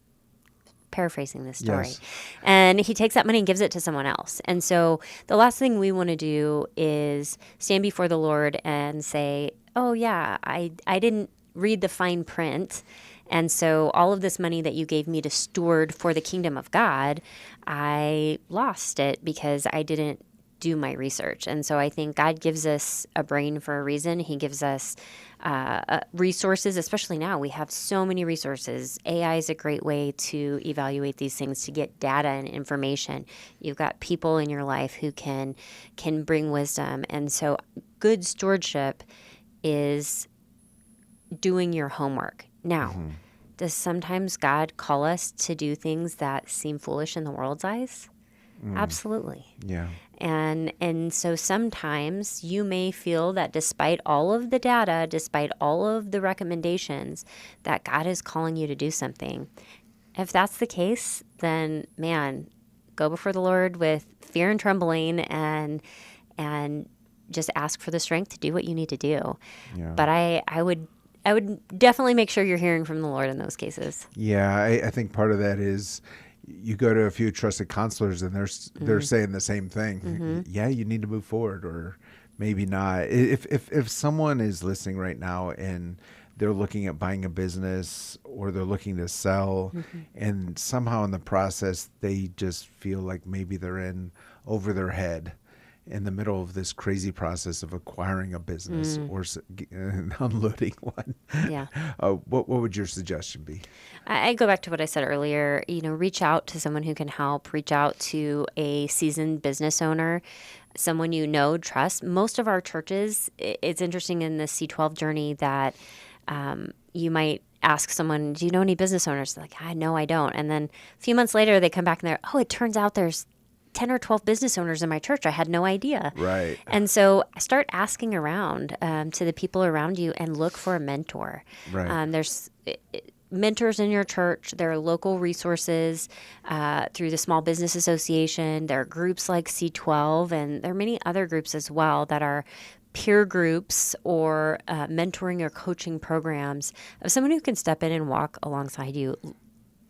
paraphrasing this story. Yes. And he takes that money and gives it to someone else. And so the last thing we want to do is stand before the Lord and say, "Oh yeah, I didn't read the fine print. And so all of this money that you gave me to steward for the kingdom of God, I lost it because I didn't do my research." And so I think God gives us a brain for a reason. He gives us resources, especially now. We have so many resources. AI is a great way to evaluate these things, to get data and information. You've got people in your life who can bring wisdom. And so good stewardship is doing your homework. Now, does sometimes God call us to do things that seem foolish in the world's eyes? Absolutely. Yeah. And so sometimes you may feel that despite all of the data, despite all of the recommendations, that God is calling you to do something. If that's the case, then man, go before the Lord with fear and trembling and just ask for the strength to do what you need to do. Yeah. But I would definitely make sure you're hearing from the Lord in those cases. Yeah, I think part of that is you go to a few trusted counselors and they're saying the same thing. Yeah, you need to move forward, or maybe not. If someone is listening right now and they're looking at buying a business or they're looking to sell, and somehow in the process they just feel like maybe they're in over their head in the middle of this crazy process of acquiring a business or unloading one. Yeah. What would your suggestion be? I go back to what I said earlier. Reach out to someone who can help. Reach out to a seasoned business owner, someone you know, trust. Most of our churches, it's interesting in the C12 journey that you might ask someone, "Do you know any business owners?" They're like, "No, I don't." And then a few months later, they come back and they're, "Oh, it turns out there's 10 or 12 business owners in my church. I had no idea." Right. And so start asking around to the people around you and look for a mentor. Right. There's mentors in your church. There are local resources through the Small Business Association. There are groups like C12, and there are many other groups as well that are peer groups or mentoring or coaching programs of someone who can step in and walk alongside you.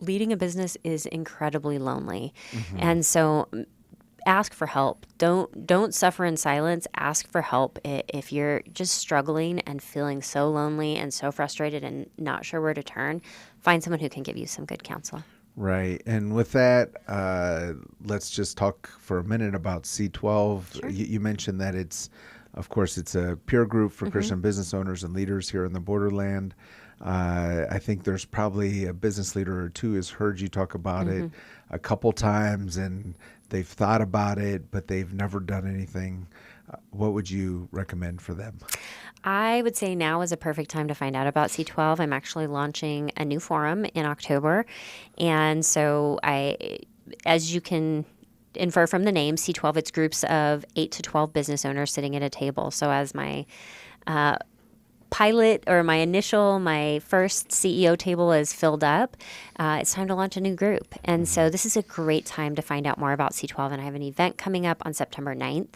Leading a business is incredibly lonely. And so ask for help. Don't suffer in silence. Ask for help. If you're just struggling and feeling so lonely and so frustrated and not sure where to turn, find someone who can give you some good counsel. Right. And with that, let's just talk for a minute about C12. Sure. You mentioned that it's a peer group for Christian business owners and leaders here in the borderland. I think there's probably a business leader or two has heard you talk about it a couple times, and they've thought about it, but they've never done anything. What would you recommend for them? I would say now is a perfect time to find out about C12. I'm actually launching a new forum in October. And so as you can infer from the name, C12, it's groups of 8 to 12 business owners sitting at a table. So as my pilot or my first CEO table is filled up. It's time to launch a new group. And so this is a great time to find out more about C12. And I have an event coming up on September 9th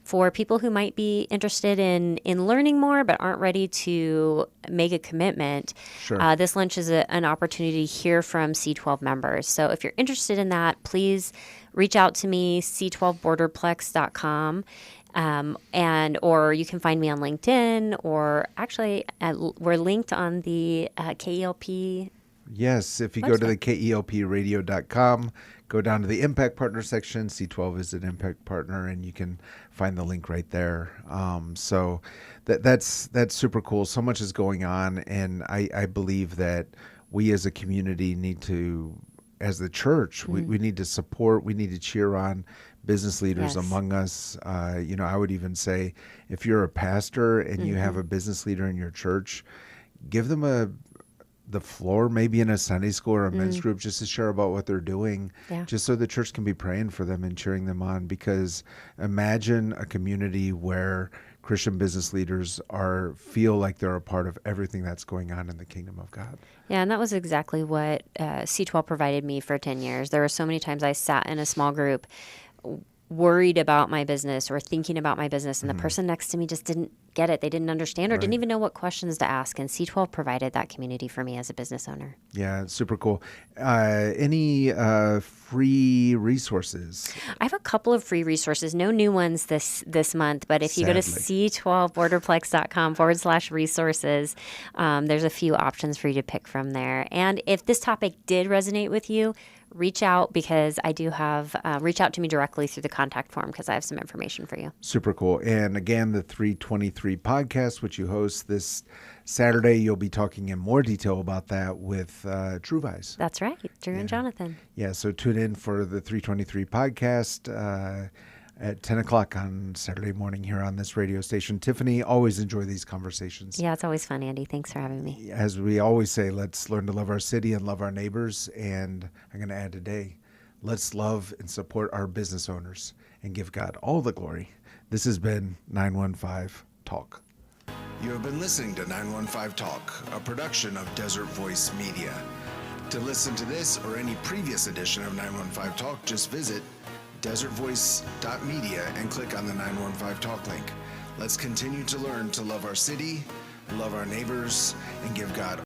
for people who might be interested in learning more but aren't ready to make a commitment. Sure. This lunch is an opportunity to hear from C12 members. So if you're interested in that, please reach out to me, c12borderplex.com. Or you can find me on LinkedIn, or actually we're linked on the KELP. Yes, if you go to the KELPradio.com, go down to the Impact Partner section. C12 is an Impact Partner, and you can find the link right there. So that's super cool. So much is going on, and I believe that we as a community need to, as the church, we need to support, we need to cheer on business leaders among us. I would even say if you're a pastor and you have a business leader in your church, give them the floor, maybe in a Sunday school or a men's group, just to share about what they're doing, just so the church can be praying for them and cheering them on. Because imagine a community where Christian business leaders feel like they're a part of everything that's going on in the kingdom of God. Yeah, and that was exactly what C12 provided me for 10 years. There were so many times I sat in a small group worried about my business or thinking about my business, and the person next to me just didn't get it. They didn't understand or didn't even know what questions to ask. And C12 provided that community for me as a business owner. Yeah, super cool. Any free resources? I have a couple of free resources. No new ones this month, but if you go to c12borderplex.com/resources, there's a few options for you to pick from there. And if this topic did resonate with you, reach out, because I do have, reach out to me directly through the contact form, because I have some information for you. Super cool. And again, the 323 podcast, which you host this Saturday, you'll be talking in more detail about that with Drew Weiss. That's right. Drew and Jonathan. Yeah. So tune in for the 323 podcast at 10 o'clock on Saturday morning here on this radio station. Tiffany, always enjoy these conversations. Yeah, it's always fun, Andy. Thanks for having me. As we always say, let's learn to love our city and love our neighbors. And I'm going to add today, let's love and support our business owners and give God all the glory. This has been 915 Talk. You have been listening to 915 Talk, a production of Desert Voice Media. To listen to this or any previous edition of 915 Talk, just visit desertvoice.media and click on the 915 Talk link. Let's continue to learn to love our city, love our neighbors, and give God